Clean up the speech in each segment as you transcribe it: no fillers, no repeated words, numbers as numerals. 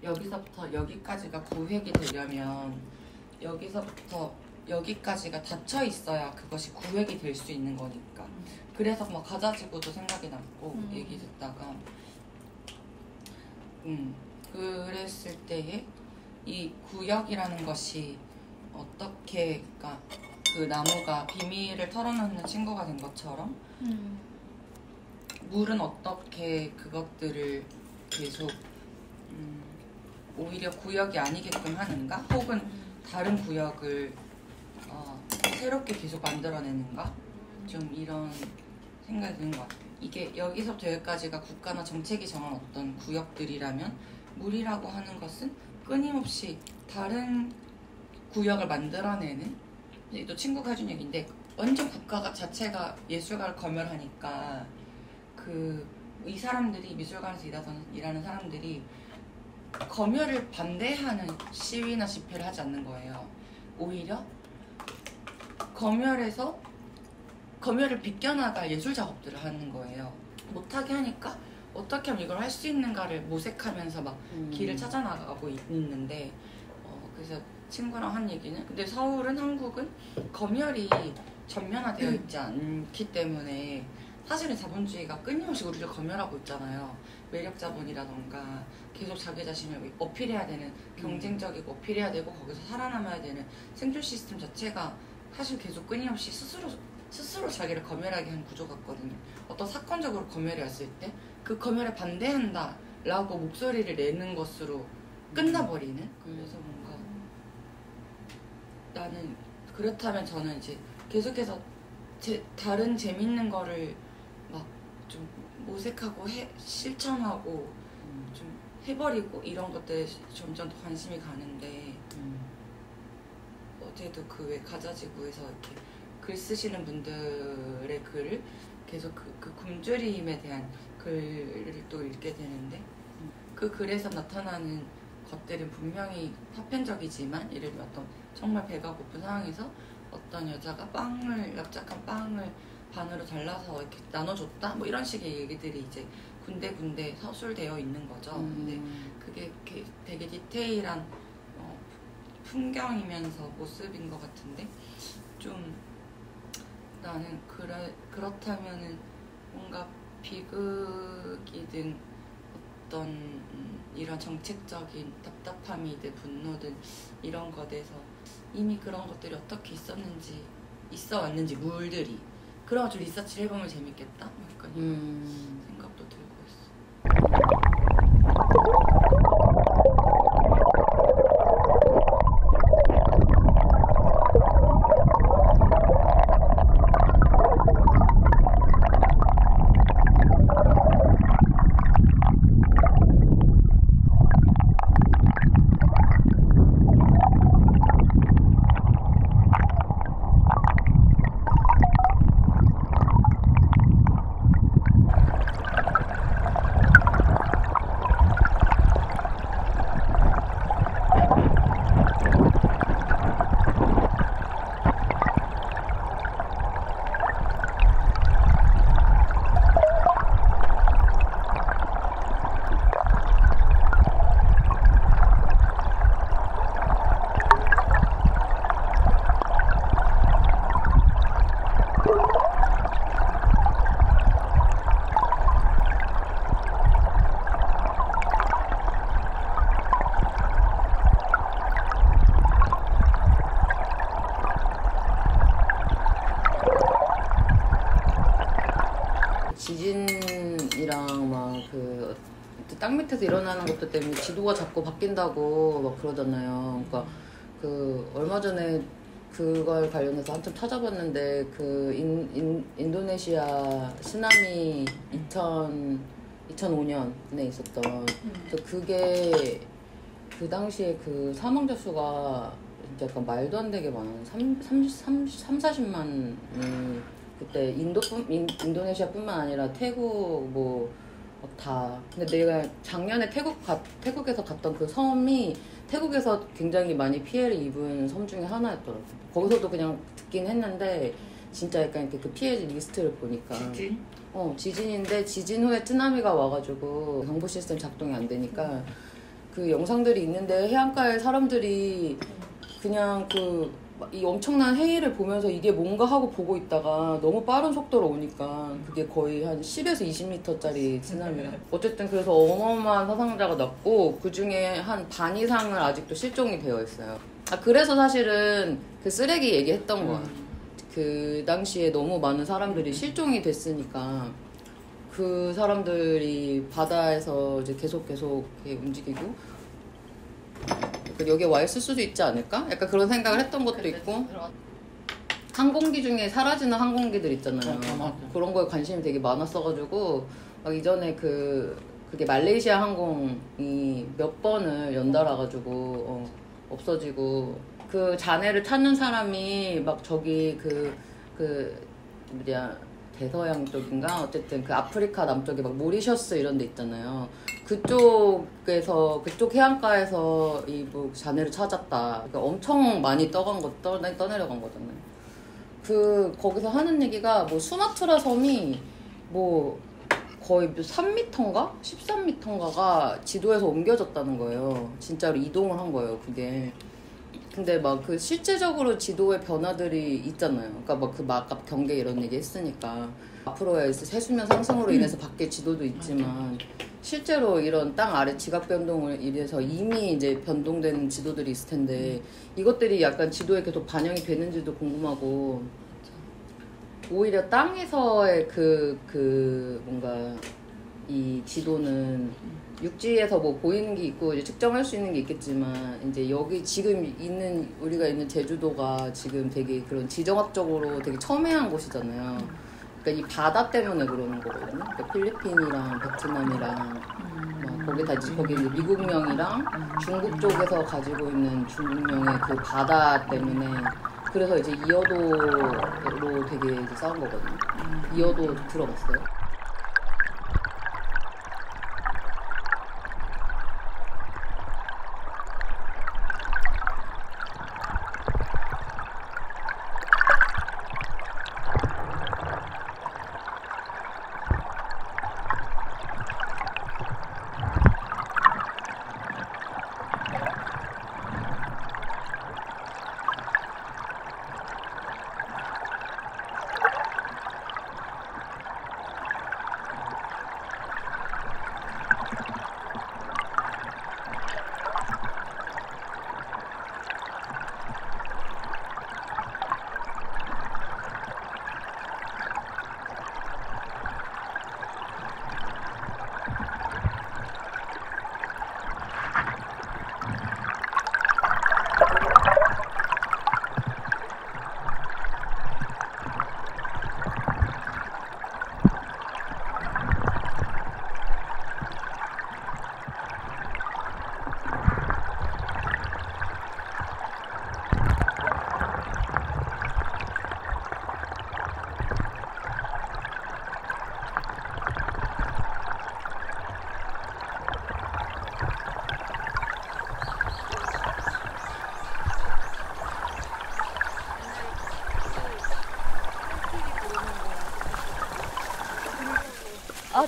여기서부터 여기까지가 구획이 되려면 여기서부터 여기까지가 닫혀 있어야 그것이 구획이 될 수 있는 거니까. 그래서 막 가자지구도 생각이 났고 얘기 듣다가 그랬을 때에 이 구역이라는 것이 어떻게, 그러니까 그 나무가 비밀을 털어놓는 친구가 된 것처럼 물은 어떻게 그것들을 계속 오히려 구역이 아니게끔 하는가, 혹은 다른 구역을 새롭게 계속 만들어내는가, 좀 이런 생각이 드는 것 같아요. 이게 여기서부터 여기까지가 국가나 정책이 정한 어떤 구역들이라면 물이라고 하는 것은 끊임없이 다른 구역을 만들어내는, 또 친구가 해준 얘기인데, 완전 국가가 자체가 예술가를 검열하니까 이 사람들이, 미술관에서 일하는 사람들이 검열을 반대하는 시위나 집회를 하지 않는 거예요. 오히려 검열을 비껴나갈 예술 작업들을 하는 거예요. 못하게 하니까 어떻게 하면 이걸 할 수 있는가를 모색하면서 막 길을 찾아나가고 있는데, 그래서 친구랑 한 얘기는, 근데 서울은, 한국은 검열이 전면화되어 있지 않기 때문에 사실은 자본주의가 끊임없이 우리를 검열하고 있잖아요. 매력 자본이라던가 계속 자기 자신을 어필해야 되는, 경쟁적이고 어필해야 되고 거기서 살아남아야 되는 생존 시스템 자체가 사실 계속 끊임없이 스스로 자기를 검열하게 한 구조 같거든요. 어떤 사건적으로 검열이 왔을 때 그 검열에 반대한다 라고 목소리를 내는 것으로 끝나버리는. 그래서 뭔가 나는, 그렇다면 저는 이제 계속해서 다른 재밌는 거를 막 좀 모색하고 실천하고 좀 해버리고 이런 것들에 점점 더 관심이 가는데, 어제도 그 왜 가자지구에서 이렇게 글 쓰시는 분들의 글을 계속 그 굶주림에 대한 글을 또 읽게 되는데, 그 글에서 나타나는 것들은 분명히 파편적이지만, 예를 들면 어떤 정말 배가 고픈 상황에서 어떤 여자가 납작한 빵을 반으로 잘라서 이렇게 나눠줬다? 뭐 이런 식의 얘기들이 이제 군데군데 서술되어 있는 거죠. 근데 그게 되게 디테일한 풍경이면서 모습인 것 같은데, 좀 나는 그렇다면은 뭔가 비극이든 어떤 이런 정책적인 답답함이든 분노든 이런 것에서 이미 그런 것들이 어떻게 있어 왔는지 물들이 그래가지고 리서치를 해보면 재밌겠다, 약간 이런 생각도 들고 있어. 지진이랑 막 땅 밑에서 일어나는 것들 때문에 지도가 자꾸 바뀐다고 막 그러잖아요. 그러니까 얼마 전에 그걸 관련해서 한참 찾아봤는데, 인도네시아 쓰나미 2005년에 있었던, 그게 그 당시에 그 사망자 수가 진짜 약간 말도 안 되게 많아요. 40만이 그때 인도네시아뿐만 아니라 태국 다. 근데 내가 작년에 태국에서 갔던 그 섬이 태국에서 굉장히 많이 피해를 입은 섬 중에 하나였더라고. 거기서도 그냥 듣긴 했는데 진짜 약간 그 피해 리스트를 보니까 지진인데 지진 후에 쓰나미가 와가지고 경보 시스템 작동이 안 되니까 그 영상들이 있는데 해안가에 사람들이 그냥 이 엄청난 해일을 보면서 이게 뭔가 하고 보고 있다가 너무 빠른 속도로 오니까 그게 거의 한 10에서 20m짜리 쓰나미라. 어쨌든 그래서 어마어마한 사상자가 났고 그 중에 한 반 이상은 아직도 실종이 되어 있어요. 그래서 사실은 그 쓰레기 얘기했던 거야. 그 당시에 너무 많은 사람들이 실종이 됐으니까 그 사람들이 바다에서 이제 계속 이렇게 움직이고 여기에 와 있을 수도 있지 않을까? 약간 그런 생각을 했던 것도 있고 항공기 중에 사라지는 항공기들 있잖아요. 그런 거에 관심이 되게 많았어가지고 막 이전에 그게 말레이시아 항공이 몇 번을 연달아가지고 없어지고 그 잔해를 찾는 사람이 막 저기 대서양 쪽인가? 어쨌든 그 아프리카 남쪽에 막 모리셔스 이런 데 있잖아요. 그쪽 해안가에서 이 뭐 잔해를 찾았다. 그러니까 엄청 많이 떠내려간 거잖아요. 거기서 하는 얘기가 뭐 수마트라 섬이 뭐 거의 3m인가? 13m인가가 지도에서 옮겨졌다는 거예요. 진짜로 이동을 한 거예요, 그게. 근데 막 실제적으로 지도의 변화들이 있잖아요. 그러니까 막 막갑 경계 이런 얘기 했으니까 앞으로의 해수면 상승으로 인해서 바뀔 지도도 있지만 실제로 이런 땅 아래 지각 변동을 인해서 이미 이제 변동된 지도들이 있을 텐데 이것들이 약간 지도에 계속 반영이 되는지도 궁금하고 오히려 땅에서의 뭔가 이 지도는 육지에서 뭐 보이는 게 있고 이제 측정할 수 있는 게 있겠지만 이제 여기 지금 우리가 있는 제주도가 지금 되게 그런 지정학적으로 되게 첨예한 곳이잖아요. 그러니까 이 바다 때문에 그러는 거거든요. 그러니까 필리핀이랑 베트남이랑 거기 이제 미국령이랑 중국 쪽에서 가지고 있는 중국령의 그 바다 때문에 그래서 이제 이어도로 되게 이제 싸운 거거든요. 이어도 들어봤어요?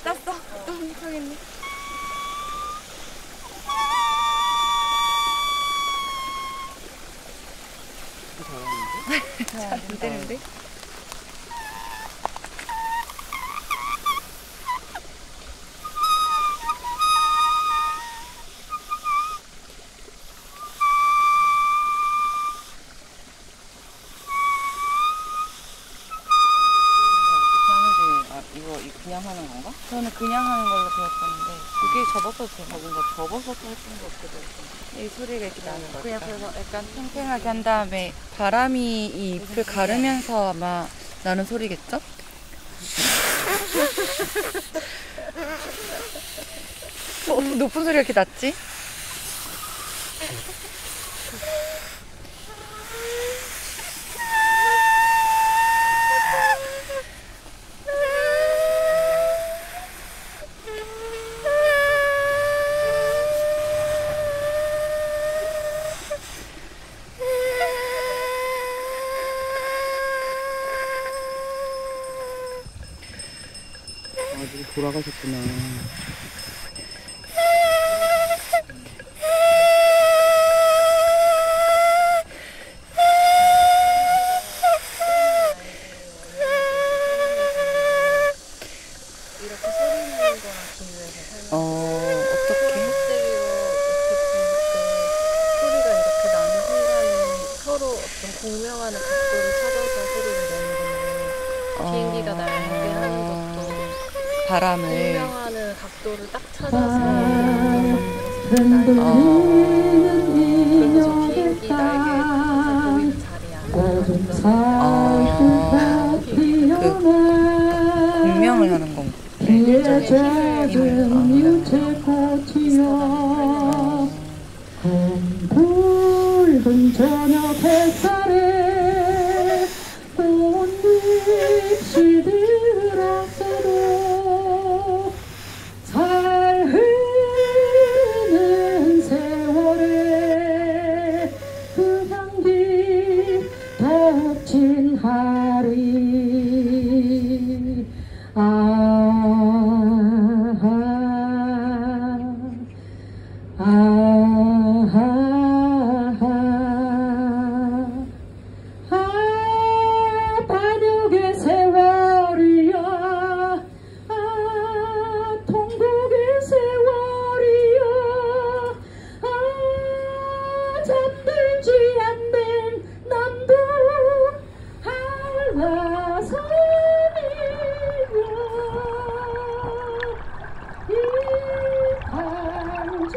땄어. 또 흥청했네. 잘하는데? 안 되는데? 그냥 하는 건가? 저는 그냥 하는 걸로 배웠었는데 그게 접어서 뭔가 접어서 했던 거 어떻게 됐어? 이 소리가 이렇게 나는 거 그냥 그래서 약간 팽팽하게 한 다음에 바람이 이 잎을 가르면서 아마 나는 소리겠죠? 높은 소리가 이렇게 났지? 돌아가셨구나. 바람을 분명하는 각도를 딱 찾아서 그래서 저 비행기 날개 항상 보이는 자리야. 그 공명을 하는 건가? 붉은 저녁 햇살에 꽃잎이 들었어도 잘 흐르는 세월에 그 향기 덮친 하리 반역의 세월이야 통곡의 세월이야 잠들지 않는 남도 한라산이야 이 한정이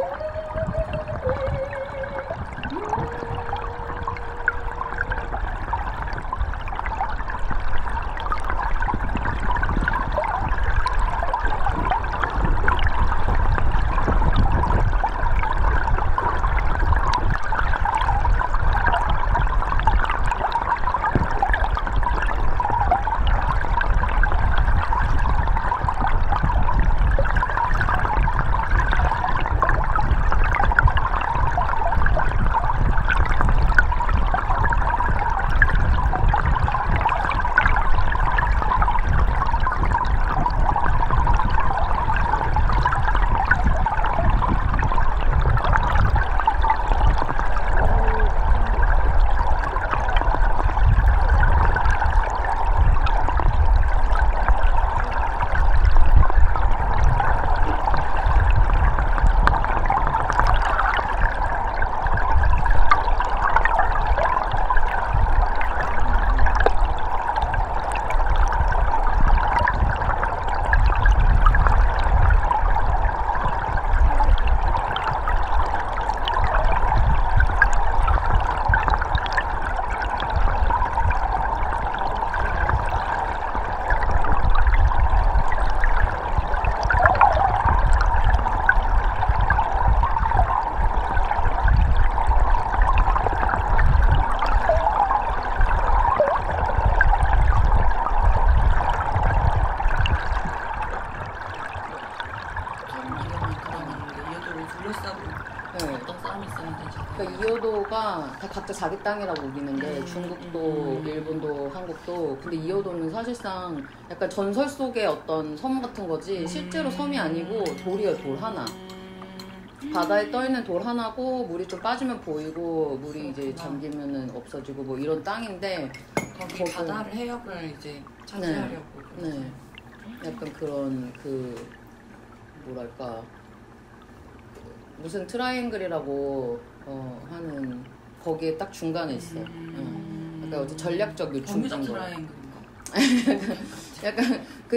그러니까 이호도가 다 각자 자기 땅이라고 우기는데 중국도 일본도 한국도 근데 이호도는 사실상 약간 전설 속의 어떤 섬 같은 거지 실제로 섬이 아니고 돌이에요. 돌 하나 바다에 떠있는 돌 하나고 물이 좀 빠지면 보이고 물이 이제 잠기면은 없어지고 뭐 이런 땅인데 거기 바다를 해역을 이제 차지하려고 네. 약간 그런 그 뭐랄까 무슨 트라이앵글이라고 하는 거기에 딱 중간에 있어. 그러니까 어떤 전략적 요충지인 버뮤다 거야. 트라이앵글인가?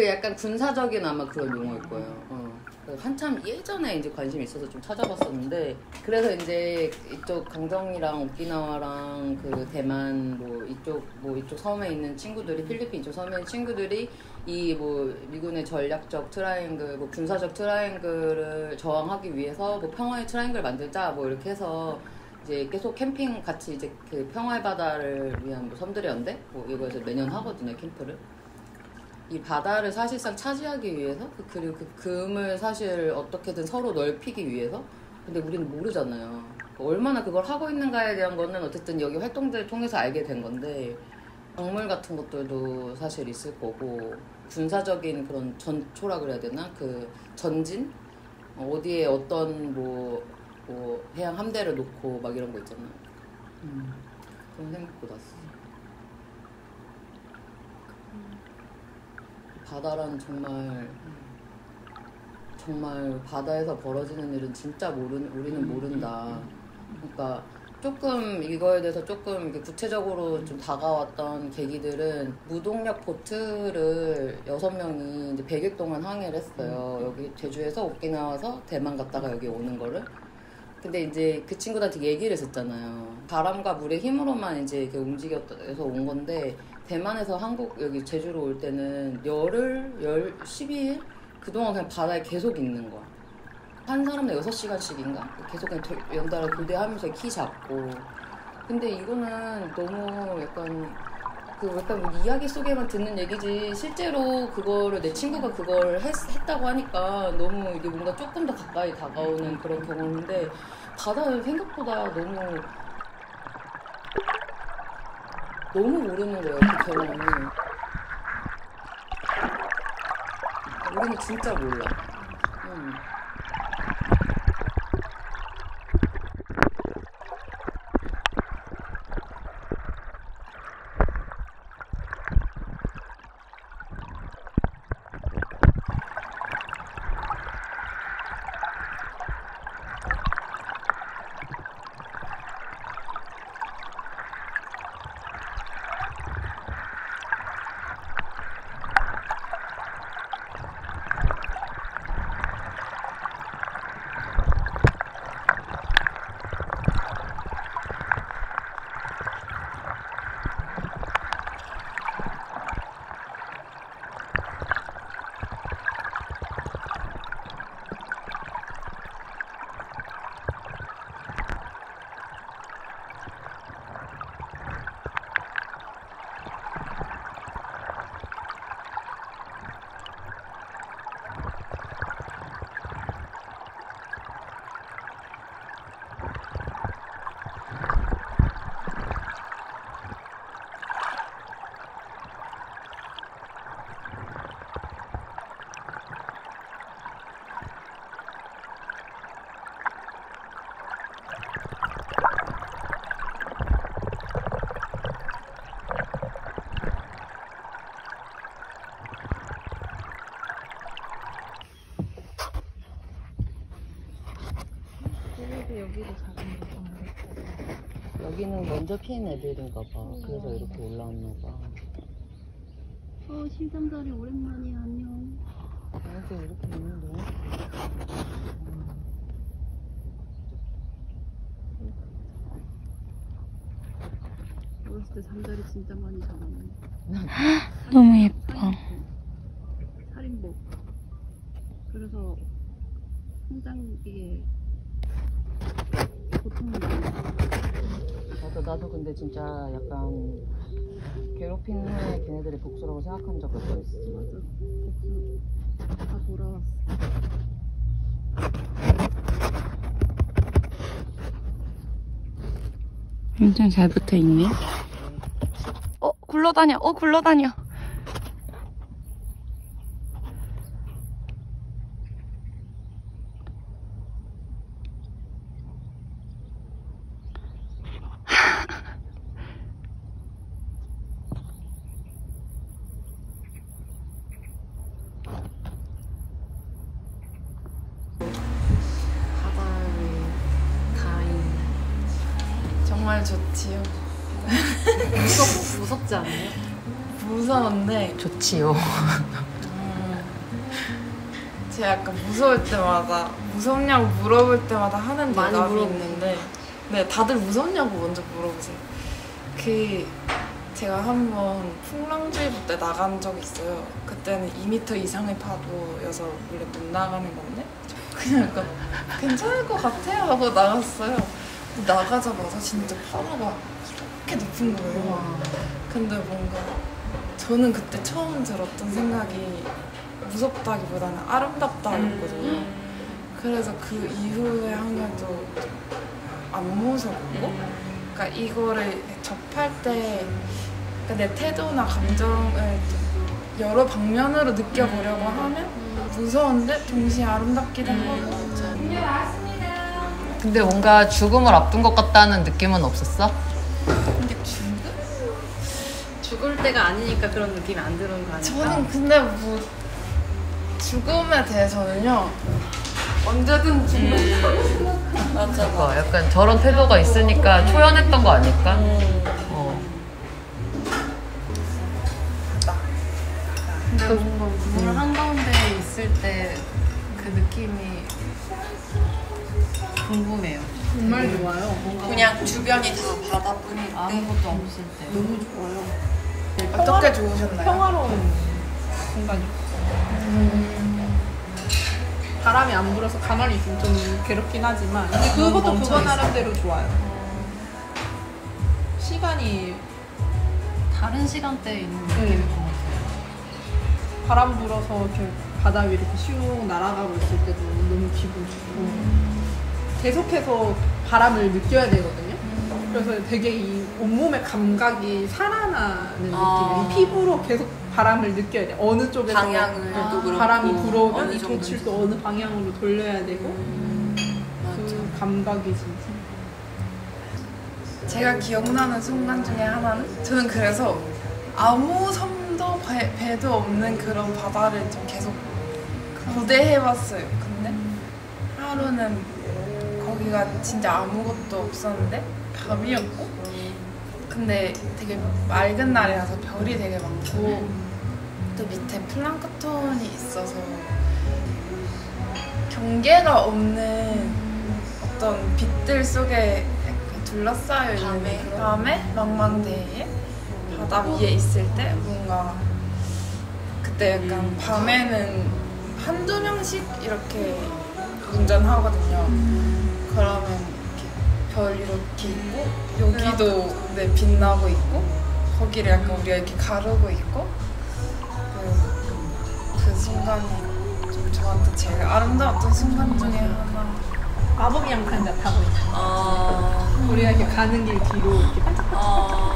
약간 군사적인 아마 그런 용어일 거예요. 한참 예전에 이제 관심이 있어서 좀 찾아봤었는데 그래서 이제 이쪽 강정이랑 오키나와랑 그 대만 이쪽 섬에 있는 친구들이 필리핀 이쪽 섬에 있는 친구들이 이 뭐 미군의 전략적 트라이앵글, 뭐 군사적 트라이앵글을 저항하기 위해서 뭐 평화의 트라이앵글 만들자 뭐 이렇게 해서 이제 계속 캠핑 같이 이제 그 평화의 바다를 위한 뭐 섬들의 연대 뭐 이거에서 매년 하거든요 캠프를. 이 바다를 사실상 차지하기 위해서 그리고 그 금을 사실 어떻게든 서로 넓히기 위해서 근데 우리는 모르잖아요. 얼마나 그걸 하고 있는가에 대한 거는 어쨌든 여기 활동들을 통해서 알게 된 건데 광물 같은 것들도 사실 있을 거고 군사적인 그런 전초라 그래야 되나 그 전진 어디에 어떤 뭐 해양 함대를 놓고 막 이런 거 있잖아. 그런 생각도 났어. 바다란 정말 바다에서 벌어지는 일은 진짜 우리는 모른다. 그러니까 조금 이거에 대해서 조금 이렇게 구체적으로 좀 다가왔던 계기들은 무동력 보트를 6명이 이제 100일 동안 항해를 했어요. 여기 제주에서 오키나와서 대만 갔다가 여기 오는 거를. 근데 이제 그 친구들한테 얘기를 했었잖아요. 바람과 물의 힘으로만 이제 이렇게 움직여서 온 건데 대만에서 한국 여기 제주로 올 때는 열흘, 12일? 그동안 그냥 바다에 계속 있는 거야. 한 사람당 6시간씩인가? 계속 그냥 연달아 교대하면서 키 잡고. 근데 이거는 너무 약간 뭐 이야기 속에만 듣는 얘기지 실제로 그거를 내 친구가 그걸 했다고 하니까 너무 이게 뭔가 조금 더 가까이 다가오는 그런 경험인데 바다는 생각보다 너무 모르는 거예요, 그 경험이. 우리는 진짜 몰라. 여기도 작은 거 여기는 먼저 피는 애들인가 봐. 그래서 이렇게 올라왔나 봐. 심장자리 오랜만이야. 안녕. 이렇게 있는 너무 어렸을 때 잠자리 진짜 많이 잡았네. 너무 예뻐. 살인복. 그래서 심장기에 고통이 나도 근데 진짜 약간 괴롭힌 후에 걔네들이 복수라고 생각한 적 몇 번 있어. 맞아. 복수 다 돌아왔어. 엄청 잘 붙어있네. 굴러다녀. 굴러다녀. 정말 좋지요. 무섭지 않아요? 무서운데 좋지요. 제가 약간 무서울 때마다 무섭냐고 물어볼 때마다 하는 많이 대답이 물어보세요. 있는데 네 다들 무섭냐고 먼저 물어보세요. 제가 한번 풍랑주의보 때 나간 적이 있어요. 그때는 2m 이상의 파도여서 원래 못 나가는 건데 그냥 약간 괜찮을 것 같아요 하고 나갔어요. 근데 나가자마자 진짜 파도가 그렇게 높은 거예요. 근데 뭔가 저는 그때 처음 들었던 생각이 무섭다기보다는 아름답다였거든요. 그래서 그 이후에 하면도 안 무섭고 그러니까 이거를 접할 때 그러니까 내 태도나 감정을 여러 방면으로 느껴보려고 하면 무서운데 동시에 아름답기도 하고. 근데 뭔가 죽음을 앞둔 것 같다는 느낌은 없었어? 근데 죽을 때가 아니니까 그런 느낌이 안 드는 거 아닐까? 저는 근데 뭐 죽음에 대해서는요 언제든 죽는 거 그러니까 약간 저런 태도가 있으니까 초연했던 거 아닐까? 근데 뭔가 물 한가운데 있을 때 그 느낌이 궁금해요. 정말 좋아요. 뭔가 그냥 주변이 다 바다뿐일 때 아무것도 없을 때. 너무 좋아요. 어떻게 좋으셨나요? 평화로운 공간이었어요. 바람이 안 불어서 가만히 있으면 좀 괴롭긴 하지만 근데 그것도 그거 나름대로 좋아요. 시간이 다른 시간대에 있는 느낌일 것 같아요. 바람 불어서 이렇게 바다 위로 이렇게 슉 날아가고 있을 때도 너무 기분 좋고 계속해서 바람을 느껴야 되거든요. 그래서 되게 이 온몸의 감각이 살아나는 느낌이에요. 이 피부로 계속 바람을 느껴야 돼. 어느 쪽에서 방향을 또 그렇고 바람이 불어오면 어느 이 정도 돛을 또 어느 방향으로 돌려야 되고 그 감각이 진짜 제가 기억나는 순간 중에 하나는 저는 그래서 아무 섬도 배도 없는 그런 바다를 좀 계속 고대해봤어요. 근데 하루는 거기가 진짜 아무것도 없었는데 밤이었고 근데 되게 맑은 날이라서 별이 되게 많고 또 밑에 플랑크톤이 있어서 경계가 없는 어떤 빛들 속에 둘러싸여 있는 밤에 망망대해에 바다 위에 있을 때 뭔가 그때 약간 밤에는 한두 명씩 이렇게 운전하거든요. 그러면 이렇게 별 이렇게 있고 여기도 네, 빛나고 있고 거기를 약간 우리가 이렇게 가르고 있고 그 순간이 좀 저한테 제일 아름다웠던 순간 중에 하나. 마법의 양탄자 타고 있어요. 우리가 이렇게 가는 길 뒤로 이렇게 반짝반짝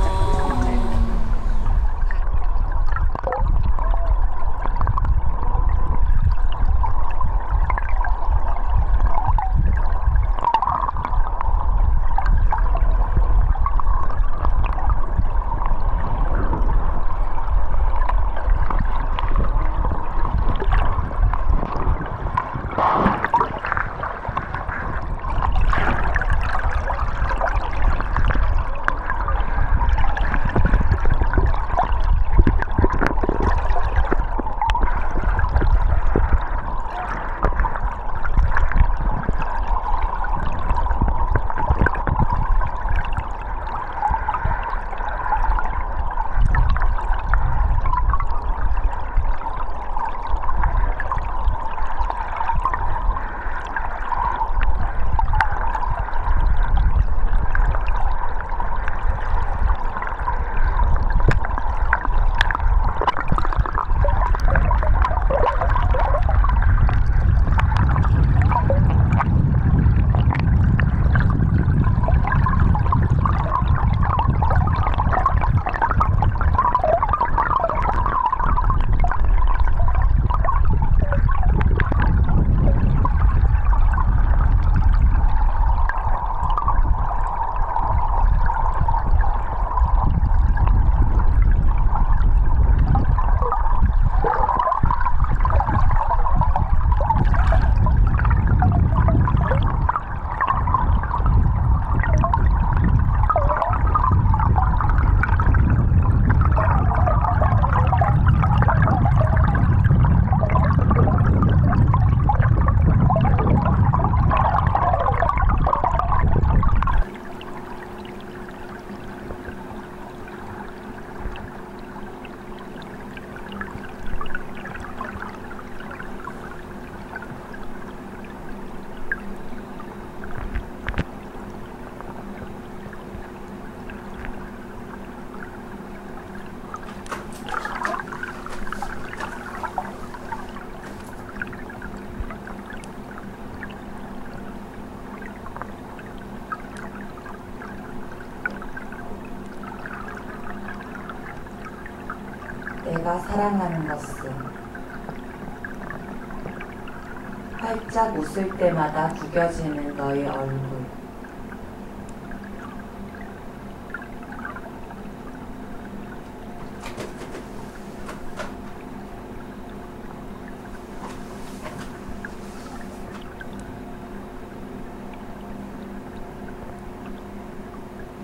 내가 사랑하는 것은 활짝 웃을 때마다 구겨지는 너의 얼굴.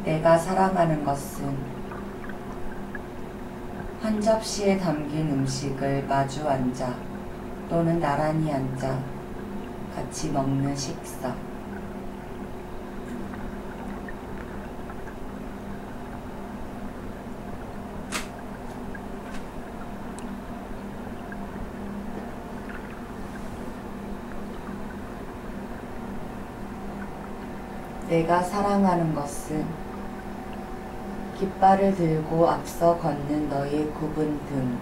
내가 사랑하는 것은 한 접시에 담긴 음식을 마주 앉아 또는 나란히 앉아 같이 먹는 식사. 내가 사랑하는 것은 깃발을 들고 앞서 걷는 너의 굽은 등.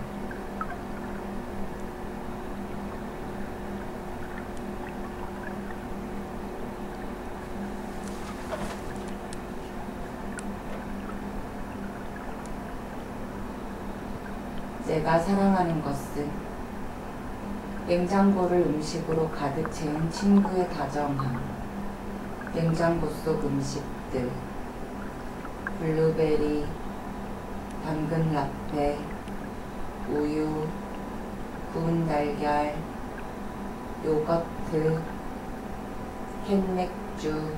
내가 사랑하는 것은 냉장고를 음식으로 가득 채운 친구의 다정함. 냉장고 속 음식들, 블루베리, 당근 라페, 우유, 구운 달걀, 요거트, 캔맥주,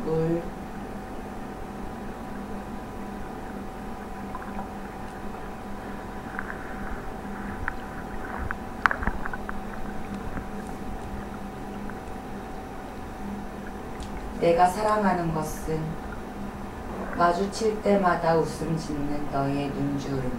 물. 내가 사랑하는 것은 마주칠 때마다 웃음 짓는 너의 눈주름.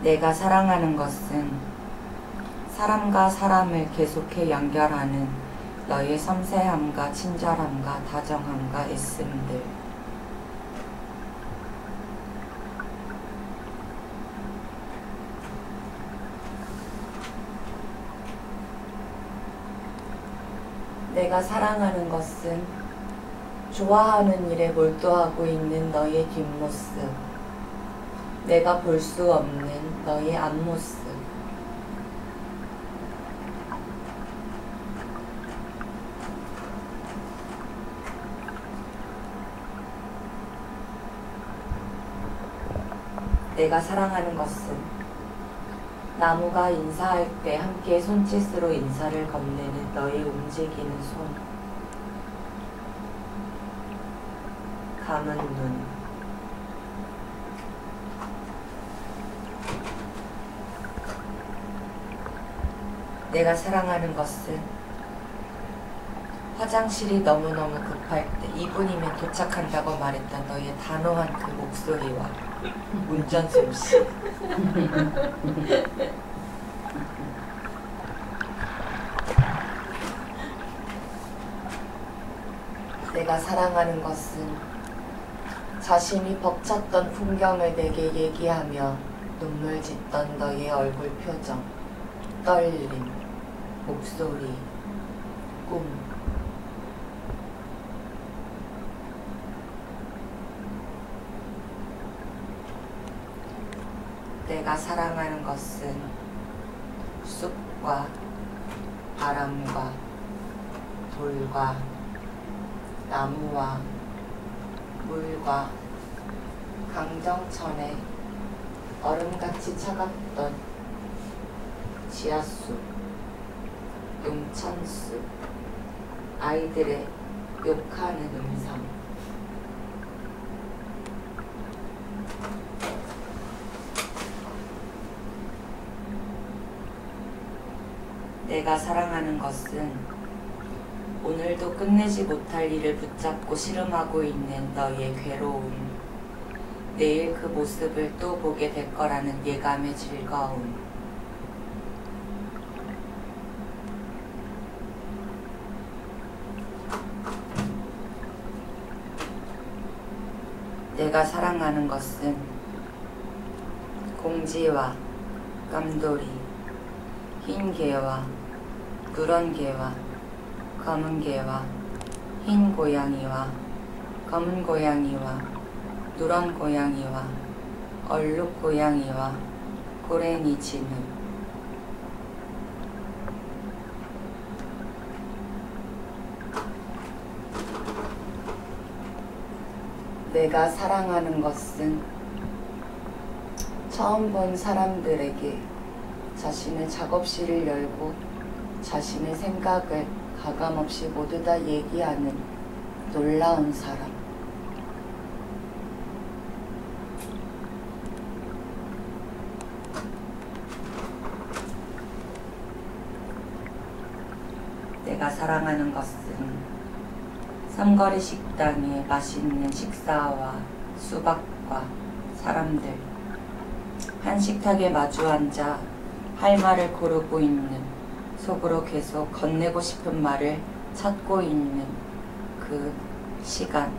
내가 사랑하는 것은 사람과 사람을 계속해 연결하는 너의 섬세함과 친절함과 다정함과 애씀들. 내가 사랑하는 것은 좋아하는 일에 몰두하고 있는 너의 뒷모습, 내가 볼 수 없는 너의 앞모습. 내가 사랑하는 것은 나무가 인사할 때 함께 손짓으로 인사를 건네는 너의 움직이는 손, 감은 눈. 내가 사랑하는 것은 화장실이 너무너무 급할 때 2분이면 도착한다고 말했던 너의 단호한 그 목소리와 운전 솜씨. 내가 사랑하는 것은 자신이 벅찼던 풍경을 내게 얘기하며 눈물 짓던 너의 얼굴 표정, 떨림, 목소리, 꿈. 내가 사랑하는 것은 숲과 바람과 돌과 나무와 물과 강정천에 얼음같이 차갑던 지하숲, 용천숲, 아이들의 욕하는 음성. 내가 사랑하는 것은 오늘도 끝내지 못할 일을 붙잡고 씨름하고 있는 너의 괴로움, 내일 그 모습을 또 보게 될 거라는 예감의 즐거움. 내가 사랑하는 것은 공지와 깜돌이, 흰 개와 누런 개와 검은 개와 흰 고양이와 검은 고양이와 누런 고양이와 얼룩 고양이와 고래니 진흙. 내가 사랑하는 것은 처음 본 사람들에게 자신의 작업실을 열고 자신의 생각을 가감없이 모두 다 얘기하는 놀라운 사람. 내가 사랑하는 것은 삼거리 식당의 맛있는 식사와 수박과 사람들, 한식탁에 마주 앉아 할 말을 고르고 있는, 속으로 계속 건네고 싶은 말을 찾고 있는 그 시간.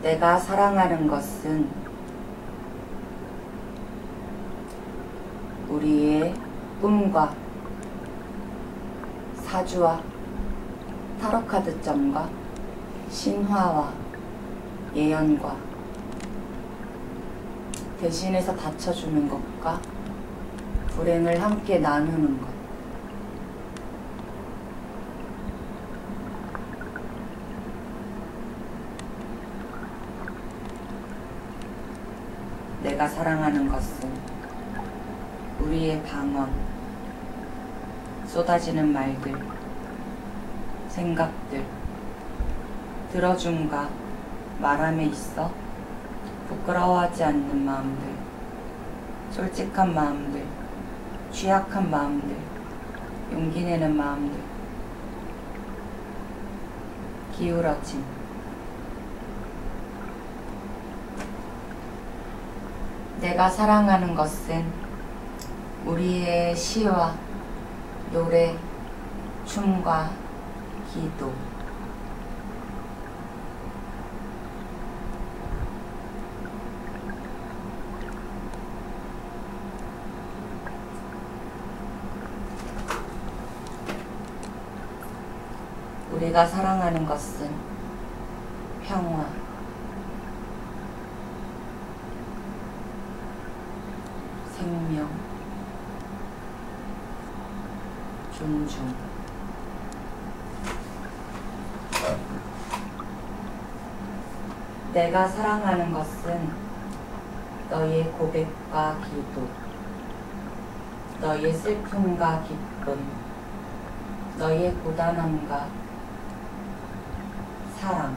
내가 사랑하는 것은 우리의 꿈과 사주와 타로카드점과 신화와 예언과 대신해서 받쳐주는 것과 불행을 함께 나누는 것. 내가 사랑하는 것은 우리의 방언, 쏟아지는 말들, 생각들, 들어줌과 말함에 있어 부끄러워하지 않는 마음들, 솔직한 마음들, 취약한 마음들, 용기 내는 마음들, 기울어짐. 내가 사랑하는 것은 우리의 시와 노래, 춤과 기도. 우리가 사랑하는 것은 평화, 생명, 존중. 내가 사랑하는 것은 너의 고백과 기도, 너의 슬픔과 기쁨, 너의 고단함과 사랑.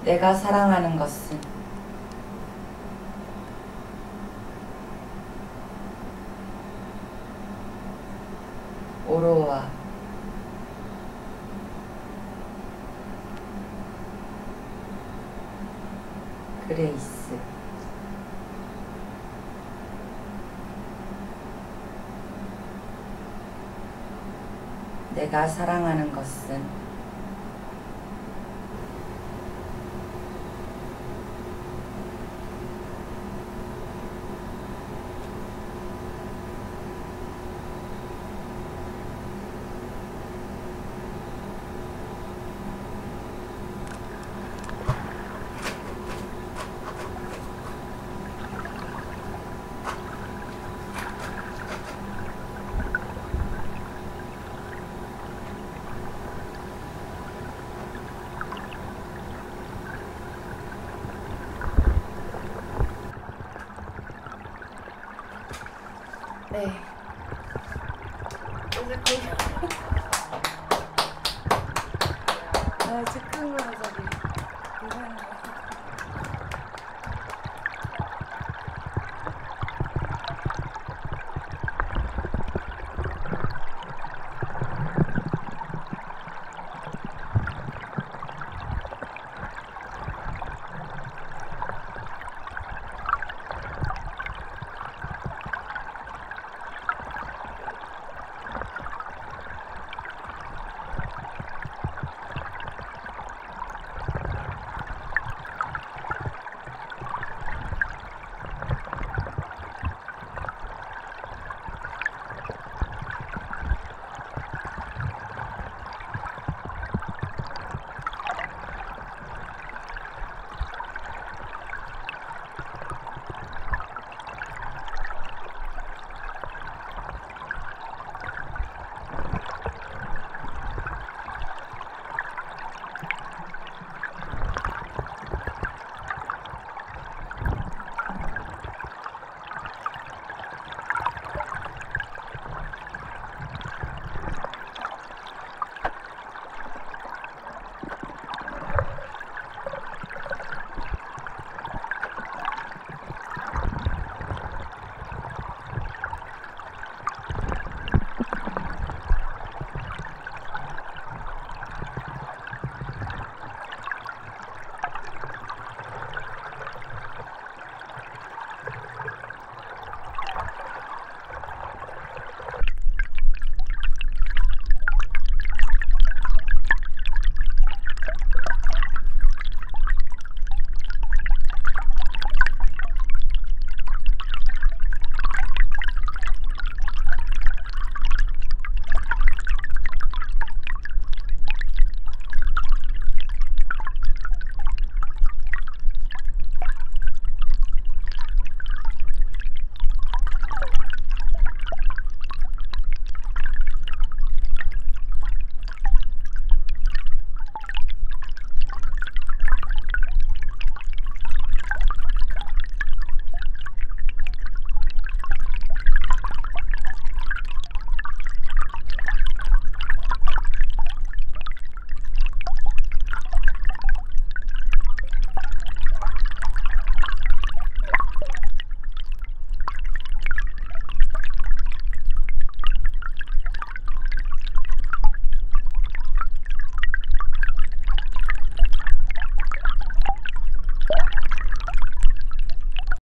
내가 사랑하는 것은 오로와 그레이스. 내가 사랑하는 것은 네. 이제 거의 아, 즉흥으로 저기